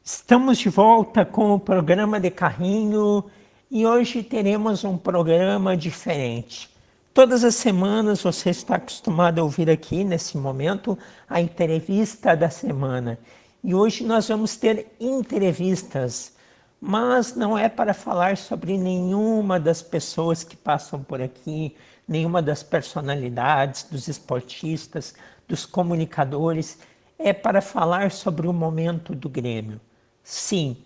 Estamos de volta com o programa de carrinho e hoje teremos um programa diferente. Todas as semanas você está acostumado a ouvir aqui nesse momento a entrevista da semana. E hoje nós vamos ter entrevistas, mas não é para falar sobre nenhuma das pessoas que passam por aqui, nenhuma das personalidades, dos esportistas, dos comunicadores. É para falar sobre o momento do Grêmio. Sim,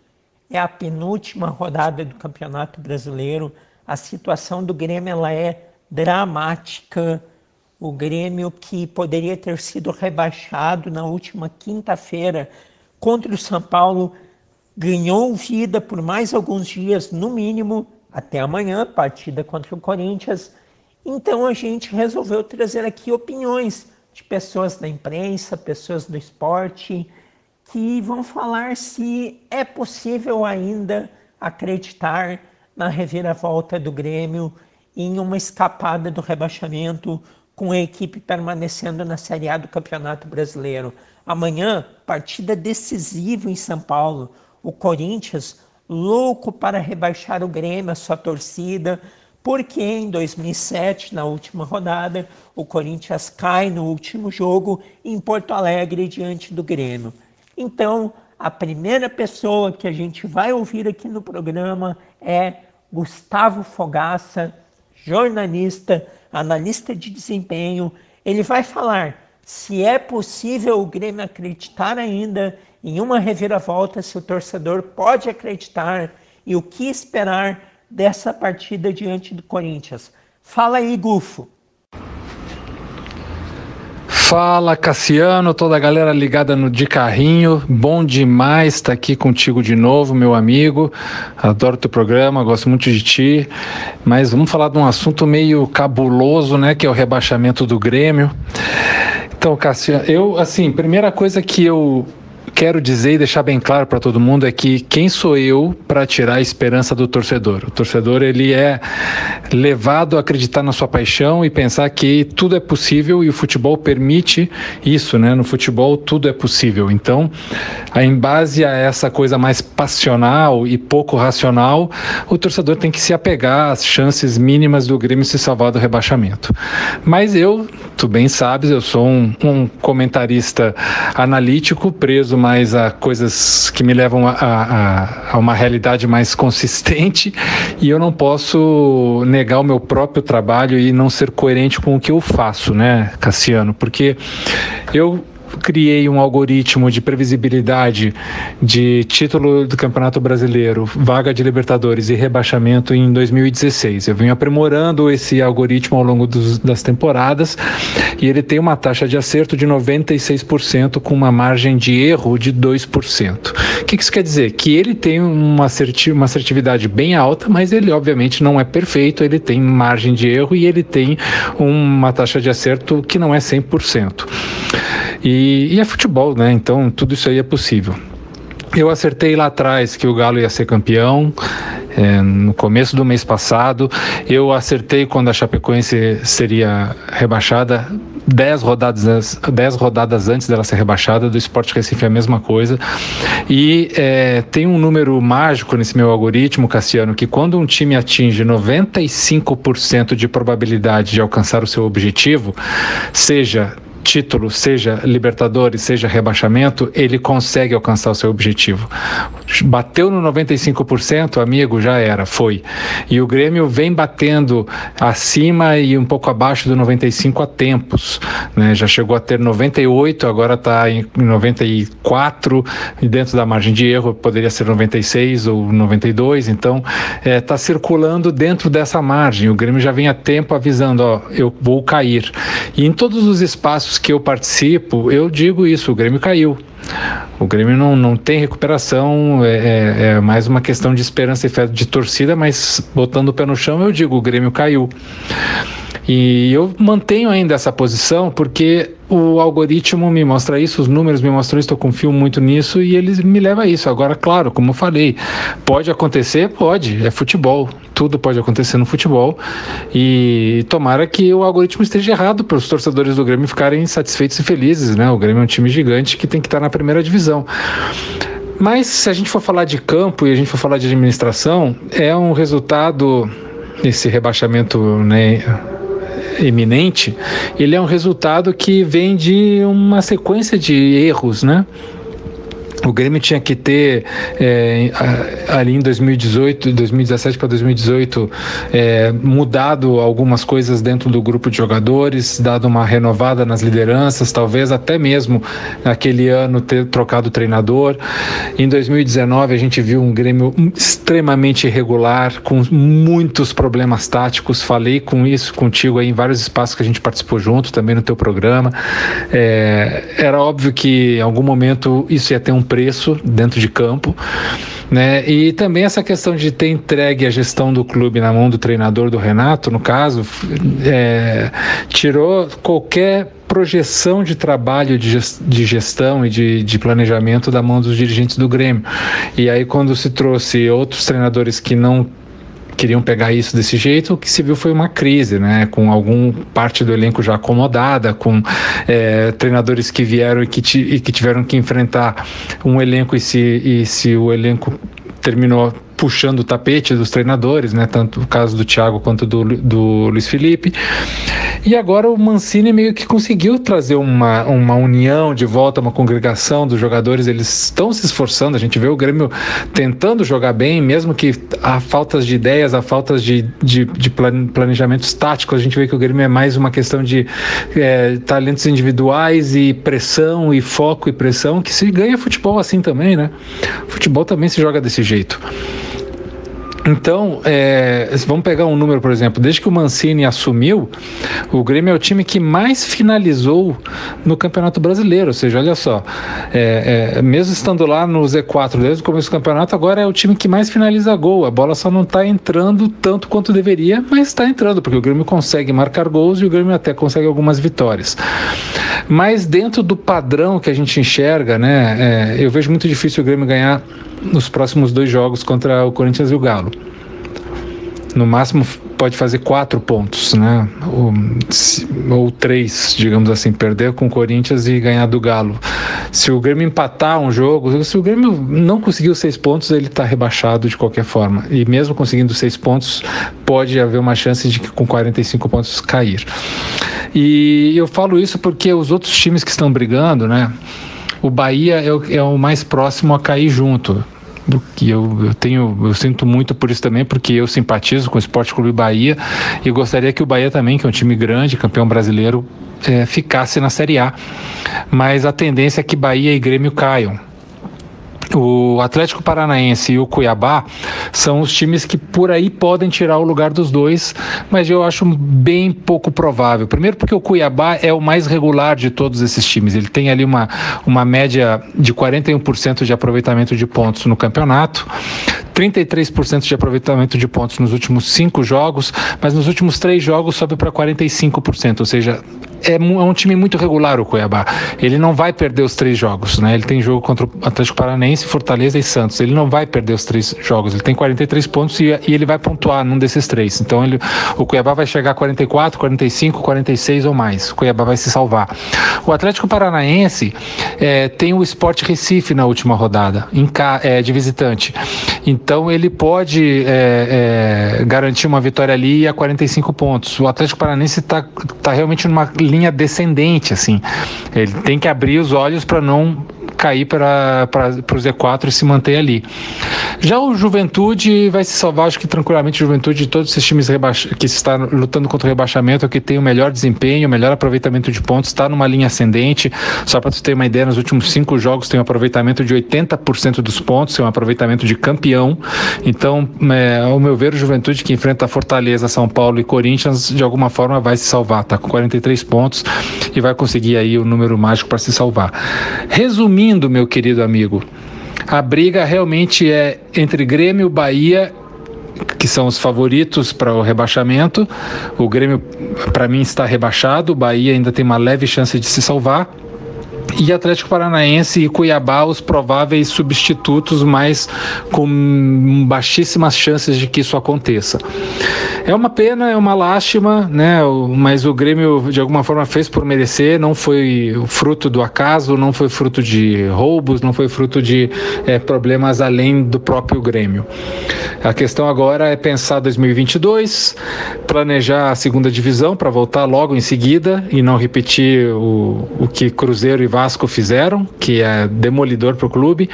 é a penúltima rodada do Campeonato Brasileiro. A situação do Grêmio ela é dramática. O Grêmio, que poderia ter sido rebaixado na última quinta-feira contra o São Paulo, ganhou vida por mais alguns dias, no mínimo, até amanhã, partida contra o Corinthians. Então a gente resolveu trazer aqui opiniões de pessoas da imprensa, pessoas do esporte, que vão falar se é possível ainda acreditar na reviravolta do Grêmio em uma escapada do rebaixamento com a equipe permanecendo na Série A do Campeonato Brasileiro. Amanhã, partida decisiva em São Paulo. O Corinthians, louco para rebaixar o Grêmio, a sua torcida, porque em 2007, na última rodada, o Corinthians cai no último jogo em Porto Alegre diante do Grêmio. Então, a primeira pessoa que a gente vai ouvir aqui no programa é Gustavo Fogaça, jornalista, analista de desempenho. Ele vai falar se é possível o Grêmio acreditar ainda em uma reviravolta, se o torcedor pode acreditar e o que esperar dessa partida diante do Corinthians. Fala aí, Gufo. Fala, Cassiano, toda a galera ligada no De Carrinho, bom demais estar aqui contigo de novo, meu amigo, adoro teu programa, gosto muito de ti, mas vamos falar de um assunto meio cabuloso, né, que é o rebaixamento do Grêmio. Então, Cassiano, primeira coisa que eu quero dizer e deixar bem claro para todo mundo é que quem sou eu para tirar a esperança do torcedor? O torcedor, ele é levado a acreditar na sua paixão e pensar que tudo é possível e o futebol permite isso, né? No futebol tudo é possível. Então, em base a essa coisa mais passional e pouco racional, o torcedor tem que se apegar às chances mínimas do Grêmio se salvar do rebaixamento. Mas tu bem sabes, eu sou um comentarista analítico, preso mais a coisas que me levam a uma realidade mais consistente, e eu não posso negar o meu próprio trabalho e não ser coerente com o que eu faço, né, Cassiano? Porque eu criei um algoritmo de previsibilidade de título do Campeonato Brasileiro, vaga de Libertadores e rebaixamento em 2016. Eu venho aprimorando esse algoritmo ao longo das temporadas e ele tem uma taxa de acerto de 96% com uma margem de erro de 2%. O que isso quer dizer? Que ele tem uma assertividade bem alta, mas ele obviamente não é perfeito, ele tem margem de erro e ele tem uma taxa de acerto que não é 100%. E é futebol, né? Então tudo isso aí é possível. Eu acertei lá atrás que o Galo ia ser campeão, no começo do mês passado. Eu acertei quando a Chapecoense seria rebaixada, 10 rodadas antes dela ser rebaixada. Do Sport Recife é a mesma coisa. E tem um número mágico nesse meu algoritmo, Cassiano, que quando um time atinge 95% de probabilidade de alcançar o seu objetivo, seja título, seja Libertadores, seja rebaixamento, ele consegue alcançar o seu objetivo. Bateu no 95%, amigo, já era, foi. E o Grêmio vem batendo acima e um pouco abaixo do 95% há tempos, né? Já chegou a ter 98%, agora está em 94%, e dentro da margem de erro poderia ser 96% ou 92%, então está circulando dentro dessa margem. O Grêmio já vem há tempo avisando, eu vou cair. E em todos os espaços que eu participo, eu digo isso, o Grêmio caiu. O Grêmio não tem recuperação, é mais uma questão de esperança e fé de torcida, mas botando o pé no chão, eu digo, o Grêmio caiu. E eu mantenho ainda essa posição porque o algoritmo me mostra isso, os números me mostram isso, eu confio muito nisso e eles me levam a isso. Agora, claro, como eu falei, pode acontecer? Pode, é futebol, tudo pode acontecer no futebol e tomara que o algoritmo esteja errado para os torcedores do Grêmio ficarem satisfeitos e felizes, né? O Grêmio é um time gigante que tem que estar na primeira divisão. Mas se a gente for falar de campo e a gente for falar de administração, é um resultado, esse rebaixamento, né, iminente, ele é um resultado que vem de uma sequência de erros, né? O Grêmio tinha que ter ali em 2017 para 2018 mudado algumas coisas dentro do grupo de jogadores, dado uma renovada nas lideranças, talvez até mesmo naquele ano ter trocado o treinador. Em 2019 a gente viu um Grêmio extremamente irregular, com muitos problemas táticos. Falei com isso contigo aí em vários espaços que a gente participou junto, também no teu programa. Era óbvio que em algum momento isso ia ter um preço dentro de campo, né? E também essa questão de ter entregue a gestão do clube na mão do treinador, do Renato, no caso, tirou qualquer projeção de trabalho de gestão e de planejamento da mão dos dirigentes do Grêmio. E aí, quando se trouxe outros treinadores que não queriam pegar isso desse jeito, o que se viu foi uma crise, né? Com alguma parte do elenco já acomodada, com treinadores que vieram e que tiveram que enfrentar um elenco e se o elenco terminou puxando o tapete dos treinadores, né? Tanto o caso do Thiago quanto do Luiz Felipe. E agora o Mancini meio que conseguiu trazer uma união de volta, uma congregação dos jogadores. Eles estão se esforçando, a gente vê o Grêmio tentando jogar bem, mesmo que há faltas de ideias, há faltas de planejamentos táticos. A gente vê que o Grêmio é mais uma questão de talentos individuais e pressão e foco e pressão, que se ganha futebol assim também, né? Futebol também se joga desse jeito. Então, vamos pegar um número, por exemplo, desde que o Mancini assumiu, o Grêmio é o time que mais finalizou no Campeonato Brasileiro, ou seja, olha só, mesmo estando lá no Z4 desde o começo do campeonato, agora é o time que mais finaliza gol. A bola só não está entrando tanto quanto deveria, mas está entrando, porque o Grêmio consegue marcar gols e o Grêmio até consegue algumas vitórias. Mas dentro do padrão que a gente enxerga, né, eu vejo muito difícil o Grêmio ganhar nos próximos 2 jogos contra o Corinthians e o Galo. No máximo pode fazer 4 pontos, né? Ou 3, digamos assim, perder com o Corinthians e ganhar do Galo. Se o Grêmio empatar um jogo, se o Grêmio não conseguiu 6 pontos, ele está rebaixado de qualquer forma. E mesmo conseguindo 6 pontos, pode haver uma chance de que com 45 pontos cair. E eu falo isso porque os outros times que estão brigando, né? O Bahia é o mais próximo a cair junto. Que eu sinto muito por isso também, porque eu simpatizo com o Sport Clube Bahia e gostaria que o Bahia também, que é um time grande, campeão brasileiro, ficasse na Série A. Mas a tendência é que Bahia e Grêmio caiam. O Atlético Paranaense e o Cuiabá são os times que por aí podem tirar o lugar dos dois, mas eu acho bem pouco provável. Primeiro porque o Cuiabá é o mais regular de todos esses times. Ele tem ali uma média de 41% de aproveitamento de pontos no campeonato, 33% de aproveitamento de pontos nos últimos 5 jogos, mas nos últimos 3 jogos sobe para 45%, ou seja, é um time muito regular o Cuiabá. Ele não vai perder os 3 jogos, né? Ele tem jogo contra o Atlético Paranaense, Fortaleza e Santos. Ele não vai perder os 3 jogos. Ele tem 43 pontos e ele vai pontuar num desses 3. Então o Cuiabá vai chegar a 44, 45, 46 ou mais. O Cuiabá vai se salvar. O Atlético Paranaense tem o Sport Recife na última rodada, de visitante. Então ele pode garantir uma vitória ali a 45 pontos. O Atlético Paranaense está realmente numa linha descendente, assim. Ele tem que abrir os olhos para não cair para o Z4 e se manter ali. Já o Juventude vai se salvar, acho que tranquilamente. O Juventude, de todos esses times que está lutando contra o rebaixamento, é o que tem o melhor desempenho, o melhor aproveitamento de pontos, está numa linha ascendente. Só para tu ter uma ideia, nos últimos 5 jogos tem um aproveitamento de 80% dos pontos, é um aproveitamento de campeão. Então, ao meu ver, o Juventude, que enfrenta Fortaleza, São Paulo e Corinthians, de alguma forma vai se salvar, está com 43 pontos e vai conseguir aí o número mágico para se salvar. Resumindo, meu querido amigo, a briga realmente é entre Grêmio e Bahia, que são os favoritos para o rebaixamento. O Grêmio, para mim, está rebaixado, o Bahia ainda tem uma leve chance de se salvar. E Atlético Paranaense e Cuiabá, os prováveis substitutos, mas com baixíssimas chances de que isso aconteça. É uma pena, é uma lástima, né? Mas o Grêmio de alguma forma fez por merecer, não foi fruto do acaso, não foi fruto de roubos, não foi fruto de problemas além do próprio Grêmio. A questão agora é pensar 2022, planejar a segunda divisão para voltar logo em seguida e não repetir o que Cruzeiro e Vasco fizeram, que é demolidor para o clube.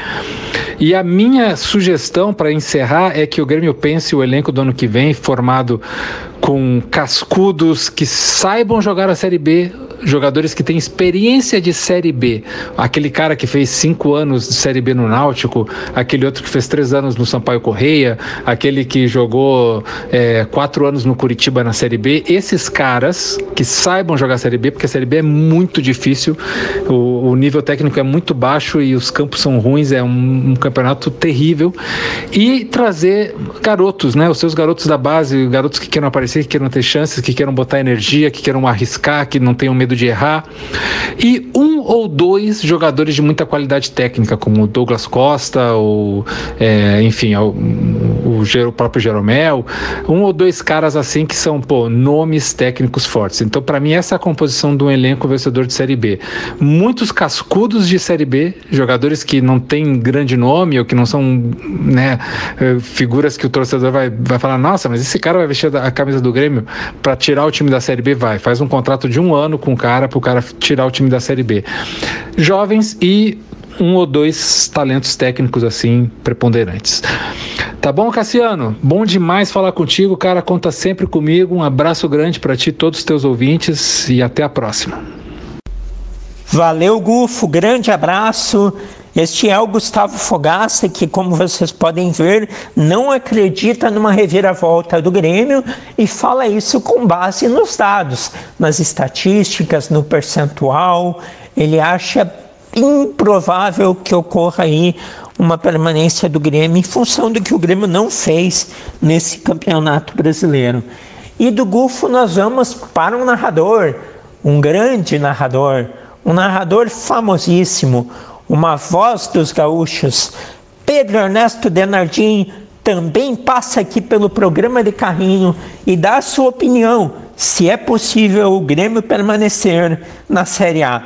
E a minha sugestão para encerrar é que o Grêmio pense o elenco do ano que vem formado com cascudos que saibam jogar a Série B, jogadores que têm experiência de Série B. Aquele cara que fez 5 anos de Série B no Náutico, aquele outro que fez 3 anos no Sampaio Corrêa, aquele que jogou 4 anos no Curitiba na Série B. Esses caras que saibam jogar a Série B, porque a Série B é muito difícil, o nível técnico é muito baixo e os campos são ruins, é um campeonato terrível. E trazer garotos, né? Os seus garotos da base, garotos que queiram aparecer, que queiram ter chances, que queiram botar energia, que queiram arriscar, que não tenham medo de errar. E 1 ou 2 jogadores de muita qualidade técnica, como o Douglas Costa, ou enfim, o próprio Jeromel. 1 ou 2 caras assim que são nomes técnicos fortes. Então, para mim, essa é a composição de um elenco vencedor de Série B. Muitos cascudos de Série B, jogadores que não têm grande nome ou que não são, né, figuras que o torcedor vai falar, nossa, mas esse cara vai vestir a camisa do Grêmio para tirar o time da Série B? Faz um contrato de 1 ano com o cara, para o cara tirar o time da Série B. Jovens e 1 ou 2 talentos técnicos assim preponderantes. Tá bom, Cassiano? Bom demais falar contigo, cara. Conta sempre comigo. Um abraço grande para ti, todos os teus ouvintes, e até a próxima. Valeu, Gufo. Grande abraço. Este é o Gustavo Fogaça, que, como vocês podem ver, não acredita numa reviravolta do Grêmio e fala isso com base nos dados, nas estatísticas, no percentual. Ele acha improvável que ocorra aí uma permanência do Grêmio em função do que o Grêmio não fez nesse campeonato brasileiro. E do Gufo nós vamos para um narrador, um grande narrador, um narrador famosíssimo, uma voz dos gaúchos. Pedro Ernesto Denardim também passa aqui pelo programa de Carrinho e dá a sua opinião se é possível o Grêmio permanecer na Série A.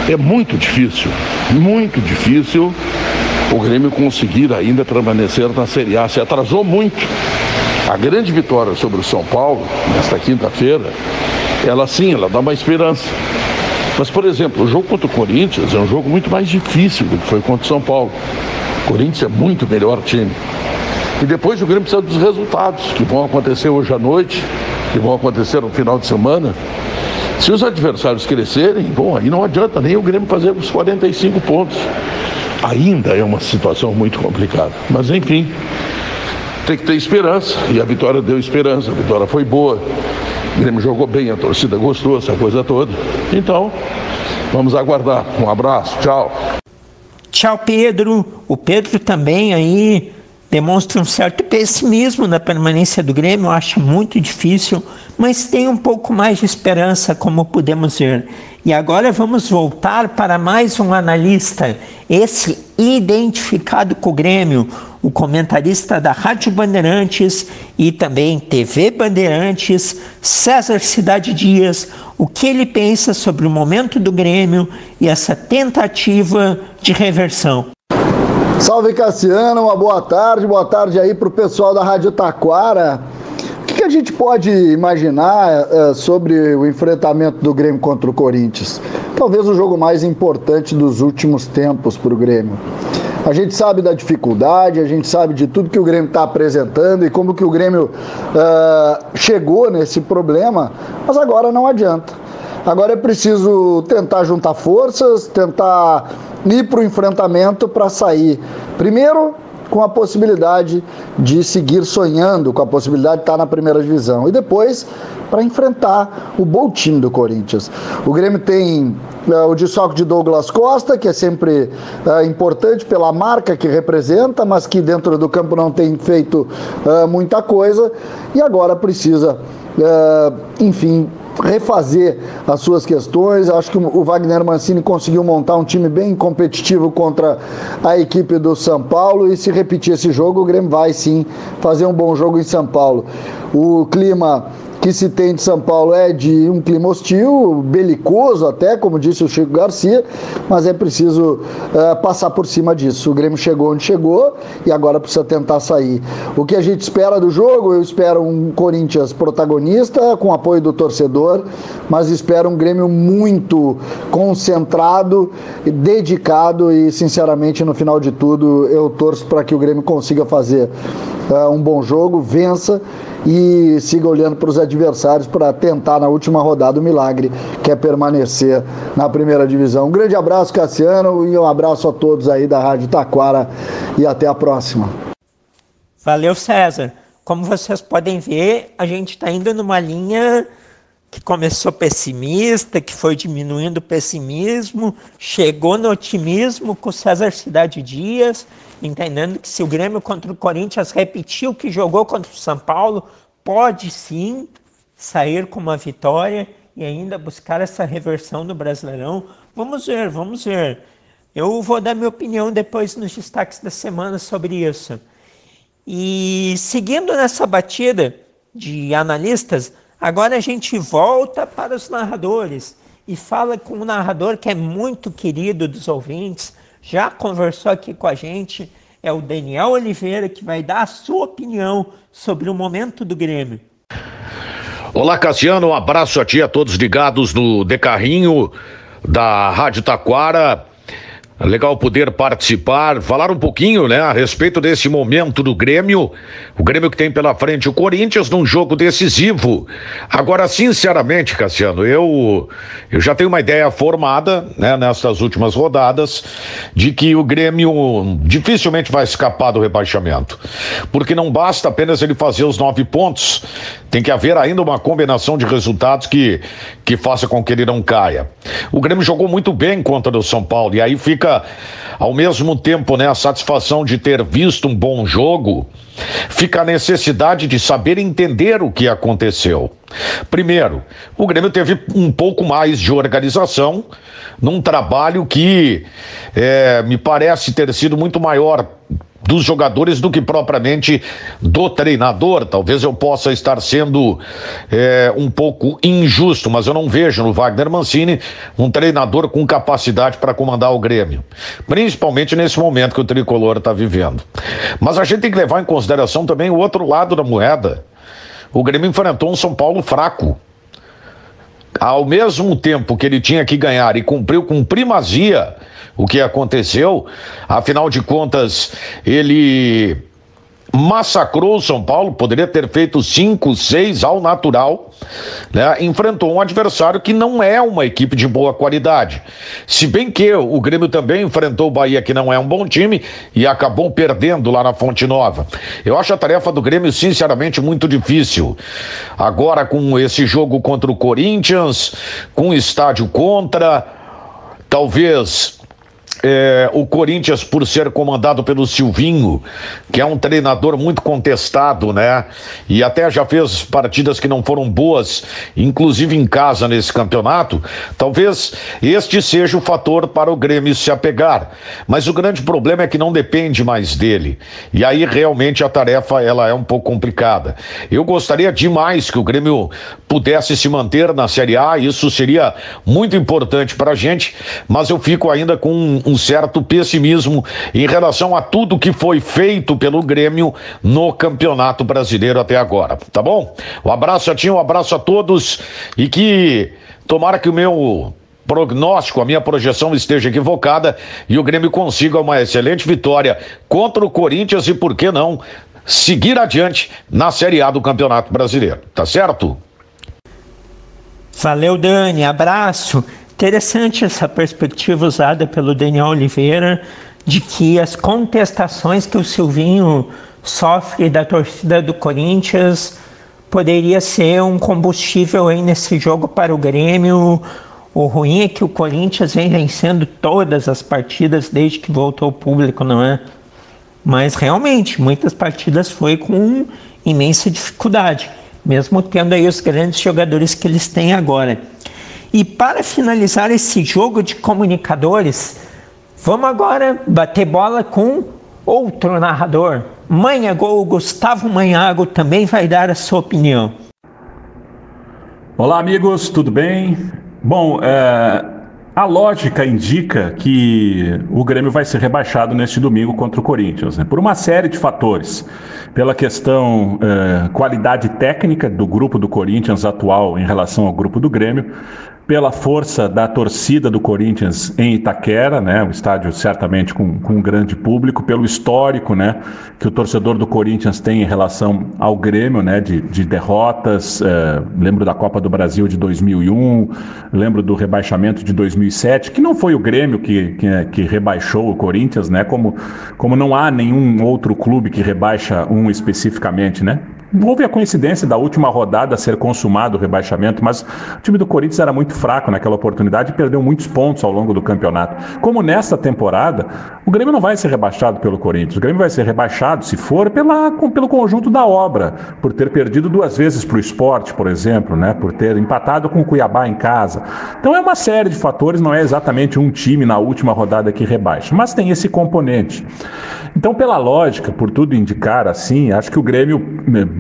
É muito difícil o Grêmio conseguir ainda permanecer na Série A. Se atrasou muito. A grande vitória sobre o São Paulo, nesta quinta-feira, ela dá uma esperança. Mas, por exemplo, o jogo contra o Corinthians é um jogo muito mais difícil do que foi contra o São Paulo. O Corinthians é muito melhor time. E depois o Grêmio precisa dos resultados, que vão acontecer hoje à noite, que vão acontecer no final de semana. Se os adversários crescerem, aí não adianta nem o Grêmio fazer os 45 pontos. Ainda é uma situação muito complicada. Mas, enfim, tem que ter esperança. E a vitória deu esperança, a vitória foi boa. O Grêmio jogou bem, a torcida gostou, essa coisa toda. Então, vamos aguardar. Um abraço, tchau. Tchau, Pedro. O Pedro também aí demonstra um certo pessimismo na permanência do Grêmio, acha muito difícil, mas tem um pouco mais de esperança, como podemos ver. E agora vamos voltar para mais um analista, esse identificado com o Grêmio, o comentarista da Rádio Bandeirantes e também TV Bandeirantes, César Cidade Dias, o que ele pensa sobre o momento do Grêmio e essa tentativa de reversão. Salve, Cassiano, uma boa tarde aí para o pessoal da Rádio Taquara. O que a gente pode imaginar sobre o enfrentamento do Grêmio contra o Corinthians? Talvez o jogo mais importante dos últimos tempos para o Grêmio. A gente sabe da dificuldade, a gente sabe de tudo que o Grêmio está apresentando e como que o Grêmio chegou nesse problema, mas agora não adianta. Agora é preciso tentar juntar forças, tentar ir para o enfrentamento para sair. Primeiro, com a possibilidade de seguir sonhando, com a possibilidade de estar na primeira divisão. E depois, para enfrentar o bom time do Corinthians. O Grêmio tem o desfalque de Douglas Costa, que é sempre importante pela marca que representa, mas que dentro do campo não tem feito muita coisa. E agora precisa, enfim, refazer as suas questões. Acho que o Wagner Mancini conseguiu montar um time bem competitivo contra a equipe do São Paulo, e se repetir esse jogo, o Grêmio vai sim fazer um bom jogo em São Paulo. O clima que se tem de São Paulo é de um clima hostil, belicoso até, como disse o Chico Garcia, mas é preciso passar por cima disso. O Grêmio chegou onde chegou e agora precisa tentar sair. O que a gente espera do jogo? Eu espero um Corinthians protagonista, com apoio do torcedor, mas espero um Grêmio muito concentrado, dedicado, e sinceramente, no final de tudo, eu torço para que o Grêmio consiga fazer um bom jogo, vença e siga olhando para os adversários para tentar na última rodada o milagre, que é permanecer na primeira divisão. Um grande abraço, Cassiano, e um abraço a todos aí da Rádio Taquara, e até a próxima. Valeu, César. Como vocês podem ver, a gente está indo numa linha que começou pessimista, que foi diminuindo o pessimismo, chegou no otimismo com o César Cidade Dias, entendendo que se o Grêmio contra o Corinthians repetir o que jogou contra o São Paulo, pode sim sair com uma vitória e ainda buscar essa reversão no Brasileirão. Vamos ver, vamos ver. Eu vou dar minha opinião depois nos destaques da semana sobre isso. E seguindo nessa batida de analistas, agora a gente volta para os narradores e fala com um narrador que é muito querido dos ouvintes, já conversou aqui com a gente, é o Daniel Oliveira, que vai dar a sua opinião sobre o momento do Grêmio. Olá, Cassiano, um abraço a ti e a todos ligados no De Carrinho da Rádio Taquara. Legal poder participar, falar um pouquinho, né, a respeito desse momento do Grêmio, o Grêmio que tem pela frente o Corinthians num jogo decisivo. Agora, sinceramente, Cassiano, eu já tenho uma ideia formada, né, nessas últimas rodadas, de que o Grêmio dificilmente vai escapar do rebaixamento, porque não basta apenas ele fazer os 9 pontos, tem que haver ainda uma combinação de resultados que faça com que ele não caia. O Grêmio jogou muito bem contra o São Paulo, e aí fica ao mesmo tempo, né, a satisfação de ter visto um bom jogo, fica a necessidade de saber entender o que aconteceu. Primeiro, o Grêmio teve um pouco mais de organização num trabalho que me parece ter sido muito maior dos jogadores do que propriamente do treinador. Talvez eu possa estar sendo um pouco injusto, mas eu não vejo no Wagner Mancini um treinador com capacidade para comandar o Grêmio, principalmente nesse momento que o Tricolor está vivendo. Mas a gente tem que levar em consideração também o outro lado da moeda. O Grêmio enfrentou um São Paulo fraco. Ao mesmo tempo que ele tinha que ganhar e cumpriu com primazia o que aconteceu, afinal de contas, ele massacrou o São Paulo, poderia ter feito 5, 6 ao natural, né? Enfrentou um adversário que não é uma equipe de boa qualidade. Se bem que o Grêmio também enfrentou o Bahia, que não é um bom time, e acabou perdendo lá na Fonte Nova. Eu acho a tarefa do Grêmio, sinceramente, muito difícil. Agora, com esse jogo contra o Corinthians, com o estádio contra, talvez o Corinthians, por ser comandado pelo Silvinho, que é um treinador muito contestado, né? E até já fez partidas que não foram boas, inclusive em casa nesse campeonato. Talvez este seja o fator para o Grêmio se apegar. Mas o grande problema é que não depende mais dele. E aí realmente a tarefa ela é um pouco complicada. Eu gostaria demais que o Grêmio pudesse se manter na Série A, isso seria muito importante para a gente, mas eu fico ainda com um certo pessimismo em relação a tudo que foi feito pelo Grêmio no Campeonato Brasileiro até agora, tá bom? Um abraço a ti, um abraço a todos, e que tomara que o meu prognóstico, a minha projeção esteja equivocada e o Grêmio consiga uma excelente vitória contra o Corinthians e, por que não, seguir adiante na Série A do Campeonato Brasileiro, tá certo? Valeu, Dani, abraço. Interessante essa perspectiva usada pelo Daniel Oliveira de que as contestações que o Silvinho sofre da torcida do Corinthians poderia ser um combustível aí nesse jogo para o Grêmio. O ruim é que o Corinthians vem vencendo todas as partidas desde que voltou ao público, não é? Mas realmente, muitas partidas foi com imensa dificuldade. mesmo tendo aí os grandes jogadores que eles têm agora. E para finalizar esse jogo de comunicadores, vamos agora bater bola com outro narrador. Manhagol, Gustavo Manhago, também vai dar a sua opinião. Olá, amigos, tudo bem? Bom, a lógica indica que o Grêmio vai ser rebaixado neste domingo contra o Corinthians, né? Por uma série de fatores. Pela questão qualidade técnica do grupo do Corinthians atual em relação ao grupo do Grêmio, pela força da torcida do Corinthians em Itaquera, né, um estádio certamente com um grande público, pelo histórico, né, que o torcedor do Corinthians tem em relação ao Grêmio, né, de derrotas, lembro da Copa do Brasil de 2001, lembro do rebaixamento de 2007, que não foi o Grêmio que rebaixou o Corinthians, né, como não há nenhum outro clube que rebaixa um especificamente, né. Houve a coincidência da última rodada ser consumado o rebaixamento, mas o time do Corinthians era muito fraco naquela oportunidade e perdeu muitos pontos ao longo do campeonato. Como nesta temporada, o Grêmio não vai ser rebaixado pelo Corinthians. O Grêmio vai ser rebaixado, se for, pelo conjunto da obra, por ter perdido 2 vezes para o Sport, por exemplo, né? Por ter empatado com o Cuiabá em casa. Então é uma série de fatores, não é exatamente um time na última rodada que rebaixa, mas tem esse componente. Então, pela lógica, por tudo indicar assim, acho que o Grêmio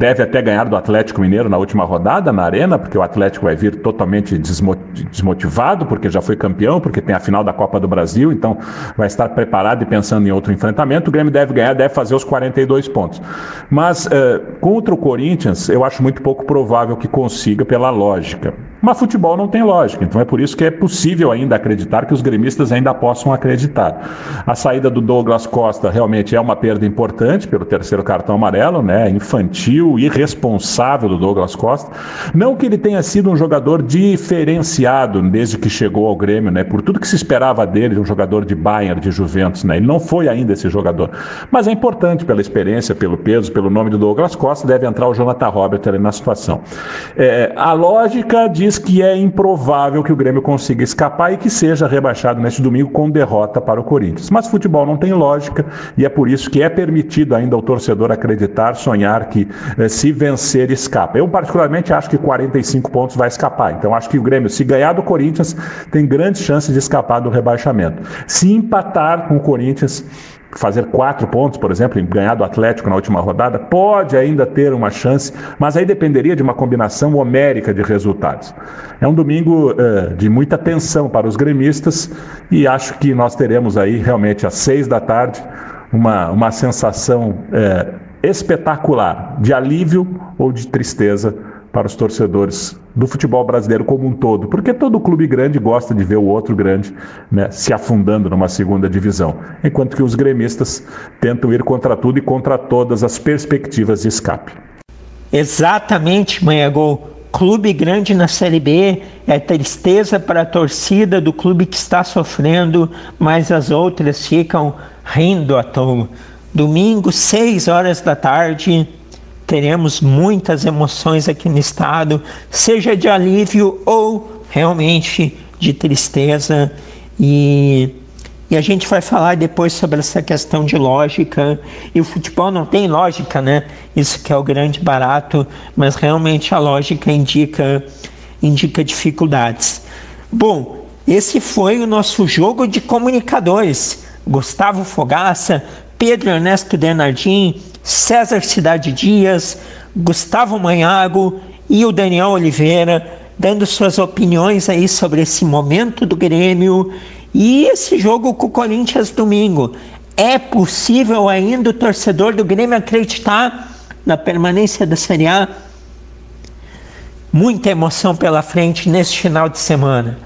deve até ganhar do Atlético Mineiro na última rodada, na Arena, porque o Atlético vai vir totalmente desmotivado, porque já foi campeão, porque tem a final da Copa do Brasil, então vai estar preparado e pensando em outro enfrentamento. O Grêmio deve ganhar, deve fazer os 42 pontos. Mas contra o Corinthians, eu acho muito pouco provável que consiga pela lógica. Mas futebol não tem lógica, então é por isso que é possível ainda acreditar, que os gremistas ainda possam acreditar. A saída do Douglas Costa realmente é uma perda importante pelo 3º cartão amarelo, né? Infantil, irresponsável do Douglas Costa. Não que ele tenha sido um jogador diferenciado desde que chegou ao Grêmio, né? Por tudo que se esperava dele, de um jogador de Bayern, de Juventus, né? Ele não foi ainda esse jogador. Mas é importante pela experiência, pelo peso, pelo nome do Douglas Costa, deve entrar o Jonathan Robert ali na situação. A lógica diz que é improvável que o Grêmio consiga escapar e que seja rebaixado neste domingo com derrota para o Corinthians. Mas futebol não tem lógica e é por isso que é permitido ainda ao torcedor acreditar, sonhar que se vencer escapa. Eu particularmente acho que 45 pontos vai escapar. Então acho que o Grêmio, se ganhar do Corinthians, tem grandes chances de escapar do rebaixamento. Se empatar com o Corinthians, fazer 4 pontos, por exemplo, e ganhar do Atlético na última rodada, pode ainda ter uma chance, mas aí dependeria de uma combinação homérica de resultados. É um domingo de muita tensão para os gremistas e acho que nós teremos aí realmente às 6 da tarde uma sensação espetacular de alívio ou de tristeza para os torcedores do futebol brasileiro como um todo, porque todo clube grande gosta de ver o outro grande, né, se afundando numa segunda divisão, enquanto que os gremistas tentam ir contra tudo e contra todas as perspectivas de escape. Exatamente, Manhagol. Clube grande na Série B é tristeza para a torcida do clube que está sofrendo, mas as outras ficam rindo à toa. Domingo, 6 horas da tarde, teremos muitas emoções aqui no estado, seja de alívio ou realmente de tristeza. E a gente vai falar depois sobre essa questão de lógica. E o futebol não tem lógica, né? Isso que é o grande barato, mas realmente a lógica indica dificuldades. Bom, esse foi o nosso jogo de comunicadores. Gustavo Fogaça, Pedro Ernesto Denardim, César Cidade Dias, Gustavo Manhago e o Daniel Oliveira, dando suas opiniões aí sobre esse momento do Grêmio e esse jogo com o Corinthians domingo. É possível ainda o torcedor do Grêmio acreditar na permanência da Série A? Muita emoção pela frente nesse final de semana.